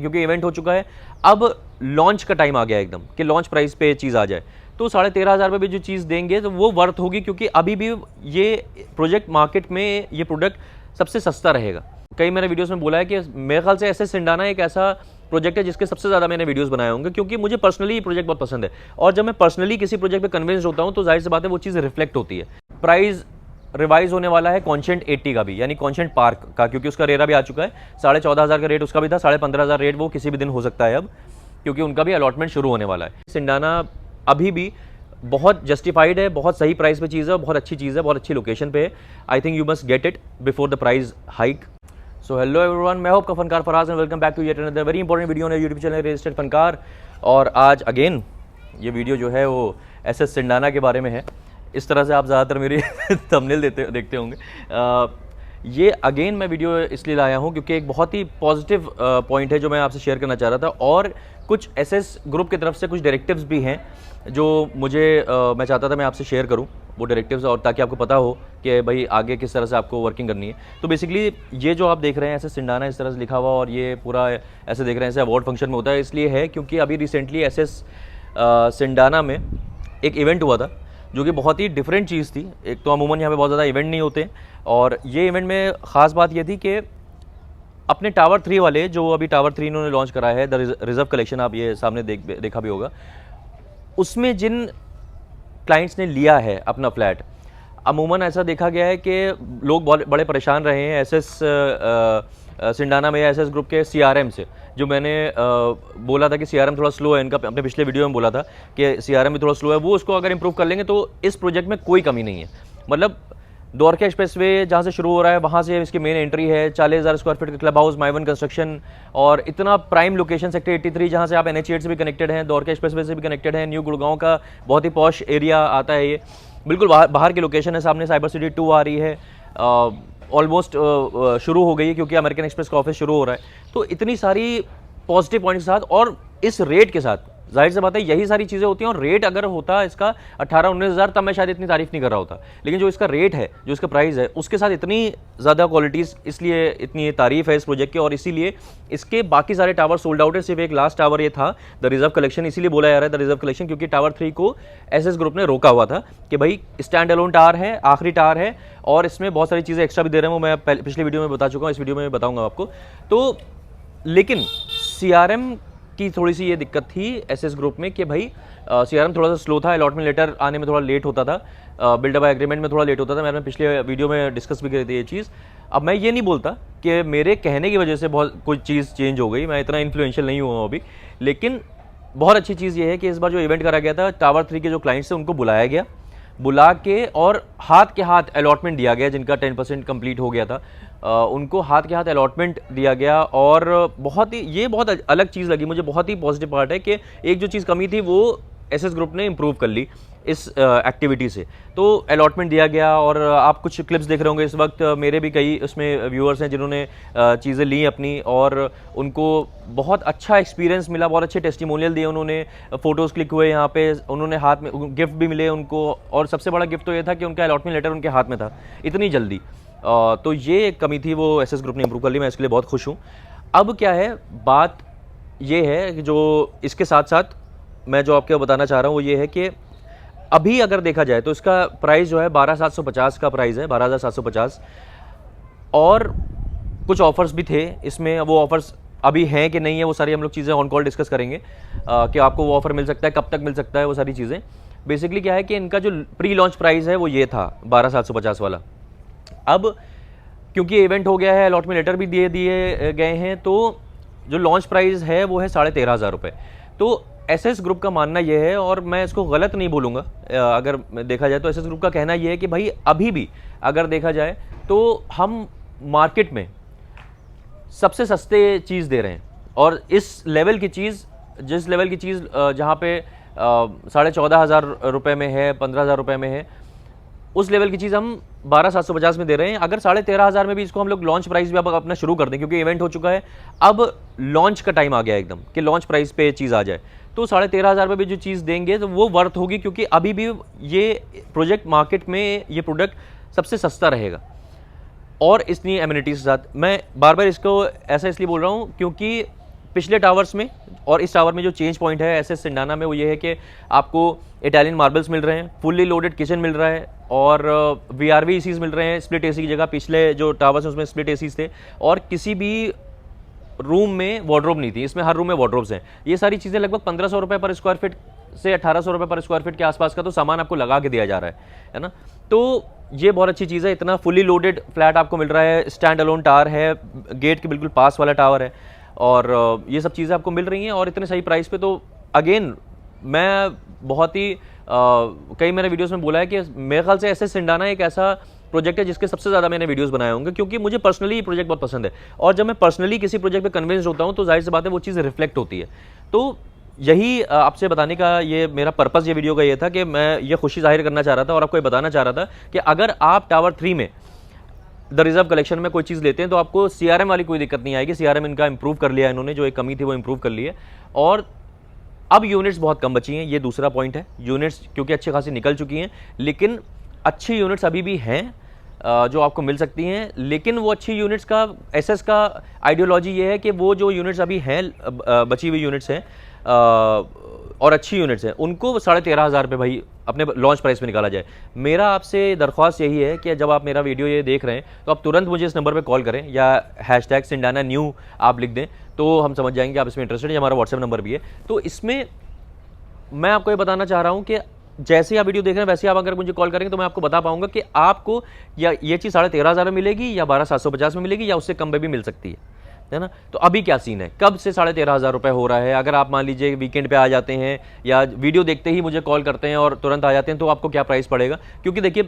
क्योंकि इवेंट हो चुका है, अब लॉन्च का टाइम आ गया एकदम कि लॉन्च प्राइस पे चीज़ आ जाए। तो 13,500 रुपये भी जो चीज़ देंगे तो वो वर्थ होगी, क्योंकि अभी भी ये प्रोजेक्ट मार्केट में ये प्रोडक्ट सबसे सस्ता रहेगा। कई मैंने वीडियोस में बोला है कि मेरे ख्याल से एसएस सिंडाना एक ऐसा प्रोजेक्ट है जिसके सबसे ज़्यादा मैंने वीडियोस बनाए होंगे, क्योंकि मुझे पर्सनली ये प्रोजेक्ट बहुत पसंद है। और जब मैं पर्सनली किसी प्रोजेक्ट पे कन्विंस होता हूँ तो जाहिर सी बात है वो चीज़ रिफ्लेक्ट होती है। प्राइस रिवाइज होने वाला है कॉन्शेंट 80 का भी, यानी कॉन्शेंट पार्क का, क्योंकि उसका रेरा भी आ चुका है। 14,500 का रेट उसका भी था, 15,500 रेट वो किसी भी दिन हो सकता है अब, क्योंकि उनका भी अलॉटमेंट शुरू होने वाला है। सिंडाना अभी भी बहुत जस्टिफाइड है, बहुत सही प्राइस पे चीज़ है, बहुत अच्छी चीज़ है, बहुत अच्छी लोकेशन पे है। I think you must get it before the price hike. So hello everyone, मैं हूं आपका Funkar Faraz and welcome back to yet another very important video on YouTube channel real estate Funkar. और आज अगेन ये वीडियो जो है वो एसएस सिंडाना के बारे में है। इस तरह से आप ज़्यादातर मेरी थंबनेल देखते होंगे। ये अगेन मैं वीडियो इसलिए लाया हूँ क्योंकि एक बहुत ही पॉजिटिव पॉइंट है जो मैं आपसे शेयर करना चाह रहा था, और कुछ एसएस ग्रुप की तरफ से कुछ डायरेक्टिव्स भी हैं जो मुझे मैं चाहता था मैं आपसे शेयर करूं वो डायरेक्टिव्स, और ताकि आपको पता हो कि भाई आगे किस तरह से आपको वर्किंग करनी है। तो बेसिकली ये जो आप देख रहे हैं ऐसे सिंडाना इस तरह से लिखा हुआ, और ये पूरा ऐसे देख रहे हैं ऐसे अवार्ड फंक्शन में होता है, इसलिए है क्योंकि अभी रिसेंटली एसएस सिंडाना में एक इवेंट हुआ था जो कि बहुत ही डिफरेंट चीज़ थी। एक तो अमूमन यहाँ पे बहुत ज़्यादा इवेंट नहीं होते, और ये इवेंट में ख़ास बात ये थी कि अपने टावर 3 वाले, जो अभी टावर 3 इन्होंने लॉन्च करा है, द रिजर्व कलेक्शन, आप ये सामने देखा भी होगा, उसमें जिन क्लाइंट्स ने लिया है अपना फ्लैट, अमूमन ऐसा देखा गया है कि लोग बहुत बड़े परेशान रहे हैं एसएस सिंडाना में, एसएस ग्रुप के सीआरएम से। जो मैंने बोला था कि सीआरएम थोड़ा स्लो है इनका, अपने पिछले वीडियो में बोला था कि सीआरएम भी थोड़ा स्लो है, वो उसको अगर इंप्रूव कर लेंगे तो इस प्रोजेक्ट में कोई कमी नहीं है। मतलब द्वारका एक्सप्रेसवे जहाँ से शुरू हो रहा है वहाँ से इसकी मेन एंट्री है, 40,000 स्क्वायर फीट का क्लब हाउस, माइवन कंस्ट्रक्शन, और इतना प्राइम लोकेशन सेक्टर 83 जहाँ से आप NH8 से भी कनेक्टेड हैं, द्वारका एक्सप्रेसवे से भी कनेक्टेड हैं, न्यू गुड़गांव का बहुत ही पॉश एरिया आता है, ये बिल्कुल बाहर की लोकेशन है। सामने साइबर सिटी 2 आ रही है, ऑलमोस्ट शुरू हो गई है क्योंकि अमेरिकन एक्सप्रेस का ऑफिस शुरू हो रहा है। तो इतनी सारी पॉजिटिव पॉइंट के साथ और इस रेट के साथ, जाहिर सी बात है यही सारी चीज़ें होती हैं। और रेट अगर होता इसका 18-19 हज़ार, तब मैं शायद इतनी तारीफ नहीं कर रहा होता, लेकिन जो इसका रेट है, जो इसका प्राइस है, उसके साथ इतनी ज़्यादा क्वालिटीज़, इसलिए इतनी तारीफ है इस प्रोजेक्ट की। और इसीलिए इसके बाकी सारे टावर सोल्ड आउट है, सिर्फ एक लास्ट टावर ये था द रिजर्व कलेक्शन, इसीलिए बोला जा रहा है द रिजर्व कलेक्शन, क्योंकि टावर 3 को एसएस ग्रुप ने रोका हुआ था कि भाई स्टैंड अलोन टावर है, आखिरी टावर है, और इसमें बहुत सारी चीज़ें एक्स्ट्रा भी दे रहे हैं, वो मैं पिछले वीडियो में बता चुका हूँ, इस वीडियो में बताऊँगा आपको। तो लेकिन सीआरएम की थोड़ी सी ये दिक्कत थी एसएस ग्रुप में कि भाई सीआरएम थोड़ा सा स्लो था, अलॉटमेंट लेटर आने में थोड़ा लेट होता था, बिल्डअप बाय एग्रीमेंट में थोड़ा लेट होता था। मैंने पिछले वीडियो में डिस्कस भी करी थी ये चीज़। अब मैं ये नहीं बोलता कि मेरे कहने की वजह से बहुत कोई चीज़ चेंज हो गई, मैं इतना इन्फ्लुएंशियल नहीं हुआ अभी, लेकिन बहुत अच्छी चीज़ ये है कि इस बार जो इवेंट करा गया था, टावर 3 के जो क्लाइंट्स थे उनको बुलाया गया, बुला के और हाथ के हाथ अलॉटमेंट दिया गया, जिनका 10% कंप्लीट हो गया था उनको हाथ के हाथ अलॉटमेंट दिया गया। और बहुत ही ये बहुत अलग चीज़ लगी मुझे, बहुत ही पॉजिटिव पार्ट है कि एक जो चीज़ कमी थी वो एसएस ग्रुप ने इम्प्रूव कर ली इस एक्टिविटी से। तो अलॉटमेंट दिया गया, और आप कुछ क्लिप्स देख रहे होंगे इस वक्त, मेरे भी कई उसमें व्यूअर्स हैं जिन्होंने चीज़ें ली अपनी, और उनको बहुत अच्छा एक्सपीरियंस मिला, बहुत अच्छे टेस्टिमोनियल दिए उन्होंने, फ़ोटोज़ क्लिक हुए यहाँ पे, उन्होंने हाथ में गिफ्ट भी मिले उनको, और सबसे बड़ा गिफ्ट तो ये था कि उनका अलॉटमेंट लेटर उनके हाथ में था इतनी जल्दी। तो ये एक कमी थी, वो एसएस ग्रुप ने इम्प्रूव कर ली, मैं इसके लिए बहुत खुश हूँ। अब क्या है, बात ये है कि जो इसके साथ साथ मैं जो आपको बताना चाह रहा हूँ वो ये है कि अभी अगर देखा जाए तो इसका प्राइस जो है 12,750 का प्राइस है, 12,750, और कुछ ऑफर्स भी थे इसमें। वो ऑफर्स अभी हैं कि नहीं है, वो सारी हम लोग चीज़ें ऑन कॉल डिस्कस करेंगे कि आपको वो ऑफर मिल सकता है, कब तक मिल सकता है, वो सारी चीज़ें। बेसिकली क्या है कि इनका जो प्री लॉन्च प्राइस है वो ये था 12,750 वाला। अब क्योंकि इवेंट हो गया है, अलॉटमेंट लेटर भी दिए गए हैं, तो जो लॉन्च प्राइस है वो है 13,500 रुपये। तो एसएस ग्रुप का मानना ये है, और मैं इसको गलत नहीं बोलूँगा, अगर देखा जाए तो एसएस ग्रुप का कहना ये है कि भाई अभी भी अगर देखा जाए तो हम मार्केट में सबसे सस्ते चीज़ दे रहे हैं, और इस लेवल की चीज़, जिस लेवल की चीज़ जहाँ पे 14,500 रुपये में है, 15,000 रुपये में है, उस लेवल की चीज़ हम 12,750 में दे रहे हैं। अगर 13,500 में भी इसको हम लोग लॉन्च प्राइस भी अब अपना शुरू कर दें, क्योंकि इवेंट हो चुका है, अब लॉन्च का टाइम आ गया एकदम कि लॉन्च प्राइस पे चीज़ आ जाए, तो 13,500 में भी जो चीज़ देंगे तो वो वर्थ होगी, क्योंकि अभी भी ये प्रोजेक्ट मार्केट में ये प्रोडक्ट सबसे सस्ता रहेगा, और इतनी एमिनिटीज़ के साथ। मैं बार बार इसको ऐसा इसलिए बोल रहा हूँ क्योंकि पिछले टावर्स में और इस टावर में जो चेंज पॉइंट है एसएस सिंडाना में वो ये है कि आपको इटालियन मार्बल्स मिल रहे हैं, फुल्ली लोडेड किचन मिल रहा है और वीआरवी एसीज मिल रहे हैं स्प्लिट एसी की जगह। पिछले जो टावर्स हैं उसमें स्प्लिट एसीज थे और किसी भी रूम में वार्डरोब नहीं थी, इसमें हर रूम में वार्डरोब्स हैं। ये सारी चीज़ें लगभग 1500 रुपये पर स्क्वायर फीट से 1800 रुपये पर स्क्वायर फीट के आसपास का तो सामान आपको लगा के दिया जा रहा है ना। तो ये बहुत अच्छी चीज़ है, इतना फुली लोडेड फ्लैट आपको मिल रहा है, स्टैंड अलोन टावर है, गेट के बिल्कुल पास वाला टावर है और ये सब चीज़ें आपको मिल रही हैं और इतने सही प्राइस पे। तो अगेन मैं बहुत ही कई मैंने वीडियोस में बोला है कि मेरे ख्याल से एसएस सिंडाना एक ऐसा प्रोजेक्ट है जिसके सबसे ज़्यादा मैंने वीडियोस बनाए होंगे, क्योंकि मुझे पर्सनली ये प्रोजेक्ट बहुत पसंद है और जब मैं पर्सनली किसी प्रोजेक्ट पे कन्विंस होता हूँ तो जाहिर सी बात है वो चीज़ रिफ्लेक्ट होती है। तो यही आपसे बताने का ये मेरा पर्पज़ ये वीडियो का ये था कि मैं ये खुशी जाहिर करना चाह रहा था और आपको ये बताना चाह रहा था कि अगर आप टावर 3 में द रिजर्व कलेक्शन में कोई चीज़ लेते हैं तो आपको सीआरएम वाली कोई दिक्कत नहीं आएगी। सीआरएम इनका इंप्रूव कर लिया है इन्होंने, जो एक कमी थी वो इंप्रूव कर ली है और अब यूनिट्स बहुत कम बची हैं। ये दूसरा पॉइंट है, यूनिट्स क्योंकि अच्छी खासी निकल चुकी हैं, लेकिन अच्छी यूनिट्स अभी भी हैं जो आपको मिल सकती हैं। लेकिन वो अच्छी यूनिट्स का एसएस का आइडियोलॉजी ये है कि वो जो यूनिट्स अभी हैं बची हुई यूनिट्स हैं और अच्छी यूनिट्स हैं उनको 13,500 रुपये भाई अपने लॉन्च प्राइस में निकाला जाए। मेरा आपसे दरख्वास्त यही है कि जब आप मेरा वीडियो ये देख रहे हैं तो आप तुरंत मुझे इस नंबर पे कॉल करें या हैशटैग सिंडाना न्यू आप लिख दें तो हम समझ जाएंगे आप इसमें इंटरेस्टेड हैं। हमारा व्हाट्सएप नंबर भी है। तो इसमें मैं आपको ये बताना चाह रहा हूँ कि जैसे आप वीडियो देख रहे हैं वैसे आप अगर मुझे कॉल करेंगे तो मैं आपको बता पाऊंगा कि आपको या ये चीज़ 13,500 में मिलेगी या 12,750 में मिलेगी या उससे कम में भी मिल सकती है ना। तो अभी क्या सीन है, कब से 13,500 रुपये हो रहा है। अगर आप मान लीजिए वीकेंड पे आ जाते हैं या वीडियो देखते ही मुझे कॉल करते हैं और तुरंत आ जाते हैं तो आपको क्या प्राइस पड़ेगा। क्योंकि देखिए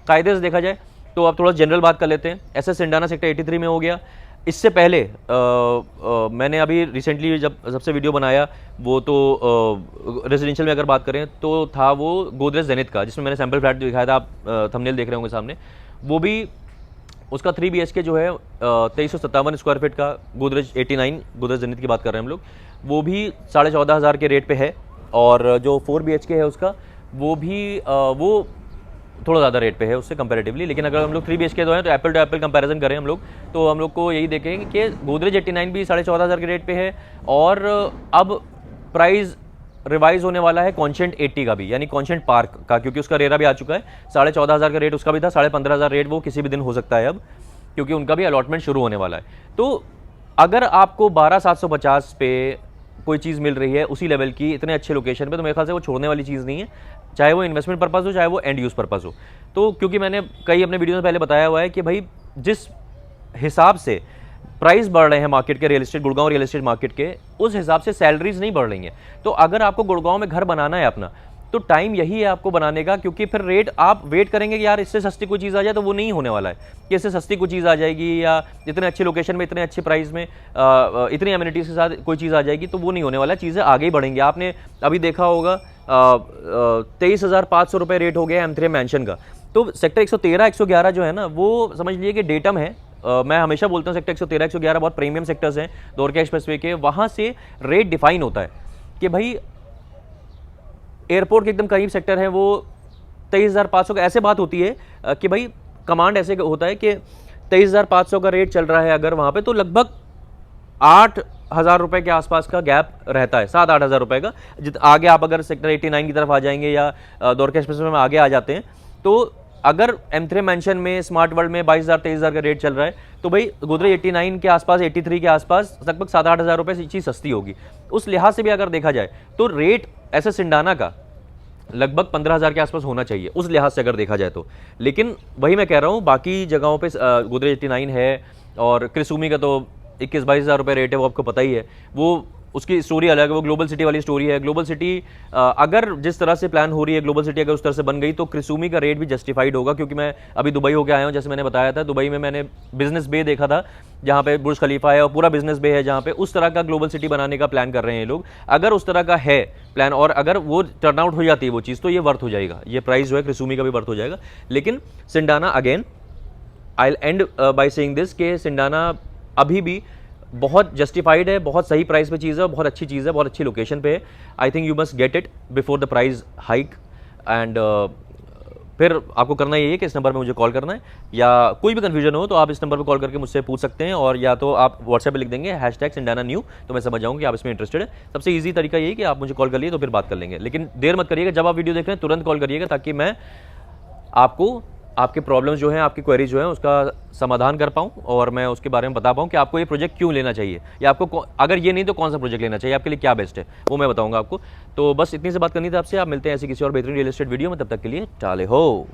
कायदे से देखा जाए तो आप थोड़ा जनरल बात कर लेते हैं। एसएस सिंडाना सेक्टर 83 में हो गया। इससे पहले मैंने अभी रिसेंटली जब सबसे वीडियो बनाया वो तो रेजिडेंशियल में अगर बात करें तो था वो गोदरेज जेनिथ का, जिसमें मैंने सैम्पल फ्लैट दिखाया था, आप थंबनेल देख रहे होंगे सामने। वो भी उसका 3 BHK जो है 2357 स्क्वायर फीट का गोदरेज 89 गोदरेज जेनिथ की बात कर रहे हैं हम लोग, वो भी 14,500 के रेट पे है। और जो 4 BHK है उसका वो भी वो थोड़ा ज़्यादा रेट पे है उससे कंपैरेटिवली। लेकिन अगर हम लोग 3 BHK तो हैं तो एप्पल टू एप्पल कंपैरिजन करें हम लोग तो हम लोग को यही देखेंगे कि गोदरेज 89 भी 14,500 के रेट पे है। और अब प्राइस रिवाइज होने वाला है कॉन्शेंट 80 का भी, यानी कॉन्शेंट पार्क का, क्योंकि उसका रेरा भी आ चुका है। 14,500 का रेट उसका भी था, 15,500 रेट वो किसी भी दिन हो सकता है अब, क्योंकि उनका भी अलॉटमेंट शुरू होने वाला है। तो अगर आपको 12,750 पे कोई चीज़ मिल रही है उसी लेवल की इतने अच्छे लोकेशन पे तो मेरे ख्याल से वो छोड़ने वाली चीज़ नहीं है, चाहे वो इन्वेस्टमेंट पर्पज़ हो चाहे वो एंड यूज़ पर्पज़ हो। तो क्योंकि मैंने कई अपने वीडियो में पहले बताया हुआ है कि भाई जिस हिसाब से प्राइस बढ़ रहे हैं मार्केट के, real estate Gurgaon real estate market के, उस हिसाब से सैलरीज नहीं बढ़ रही हैं। तो अगर आपको गुड़गांव में घर बनाना है अपना तो टाइम यही है आपको बनाने का, क्योंकि फिर रेट आप वेट करेंगे कि यार इससे सस्ती कोई चीज़ आ जाए तो वो नहीं होने वाला है कि इससे सस्ती कोई चीज़ आ जाएगी या इतने अच्छे लोकेशन में इतने अच्छे प्राइस में इतनी एमिनिटीज़ के साथ कोई चीज़ आ जाएगी, तो वो नहीं होने वाला। चीज़ें आगे ही बढ़ेंगी। आपने अभी देखा होगा 23,500 रुपये रेट हो गया M3 मैंशन का। तो सेक्टर 113 111 जो है ना वो समझ लीजिए कि डेटम है। मैं हमेशा बोलता हूँ सेक्टर 113 111 बहुत प्रीमियम सेक्टर्स हैं द्वारका एक्सप्रेसवे के, वहाँ से रेट डिफाइन होता है कि भाई एयरपोर्ट के एकदम करीब सेक्टर है वो 23,500 का। ऐसे बात होती है कि भाई कमांड ऐसे होता है कि 23,500 का रेट चल रहा है अगर वहाँ पे तो लगभग 8,000 रुपये के आसपास का गैप रहता है, 7-8 हज़ार रुपये का। आगे आप अगर सेक्टर 89 की तरफ आ जाएंगे या द्वारका एक्सप्रेसवे में आगे आ जाते हैं तो अगर M3 मैंशन में स्मार्ट वर्ल्ड में 22,000 23,000 का रेट चल रहा है तो भाई गोदरेज 89 के आसपास 83 के आसपास लगभग 7-8 हज़ार रुपये से चीज़ सस्ती होगी। उस लिहाज से भी अगर देखा जाए तो रेट ऐसे सिंडाना का लगभग 15,000 के आसपास होना चाहिए उस लिहाज से अगर देखा जाए तो। लेकिन वही मैं कह रहा हूँ बाकी जगहों पे गोदरेज 89 है और क्रिसुमी का तो 21-22 हज़ार रुपये रेट है, वो आपको पता ही है। वो उसकी स्टोरी अलग है, वो ग्लोबल सिटी वाली स्टोरी है। ग्लोबल सिटी अगर जिस तरह से प्लान हो रही है ग्लोबल सिटी अगर उस तरह से बन गई तो क्रिसुमी का रेट भी जस्टिफाइड होगा। क्योंकि मैं अभी दुबई होकर आया हूँ, जैसे मैंने बताया था, दुबई में मैंने बिजनेस बे देखा था जहाँ पे बुर्ज खलीफा है और पूरा बिजनेस बे है, जहाँ पे उस तरह का ग्लोबल सिटी बनाने का प्लान कर रहे हैं ये लोग। अगर उस तरह का है प्लान और अगर वो टर्न आउट हो जाती है वो चीज़ तो ये वर्थ हो जाएगा, ये प्राइस जो है क्रिसुमी का भी वर्थ हो जाएगा। लेकिन सिंडाना again I will end by saying this के सिंडाना अभी भी बहुत जस्टिफाइड है, बहुत सही प्राइस पे चीज़ है, बहुत अच्छी चीज़ है, बहुत अच्छी लोकेशन पे है। I think you must get it before the price hike. And फिर आपको करना यही है कि इस नंबर पे मुझे कॉल करना है, या कोई भी कन्फ्यूजन हो तो आप इस नंबर पे कॉल करके मुझसे पूछ सकते हैं, और या तो आप व्हाट्सएप पे लिख देंगे #सिंडाना तो मैं समझ जाऊँ कि आप इसमें इंटरेस्टेड है। सबसे ईजी तरीका यही कि आप मुझे कॉल कर लिए तो फिर बात कर लेंगे, लेकिन देर मत करिएगा, जब आप वीडियो देख रहे हैं तुरंत कॉल करिएगा, ताकि मैं आपको आपके प्रॉब्लम्स जो हैं, आपकी क्वेरी जो है उसका समाधान कर पाऊँ, और मैं उसके बारे में बता पाऊँ कि आपको ये प्रोजेक्ट क्यों लेना चाहिए, या आपको अगर ये नहीं तो कौन सा प्रोजेक्ट लेना चाहिए, आपके लिए क्या बेस्ट है, वो मैं बताऊँगा आपको। तो बस इतनी सी बात करनी थी आपसे। आप मिलते हैं ऐसी किसी और बेहतरीन रियल एस्टेट वीडियो में, तब तक के लिए टाले हो।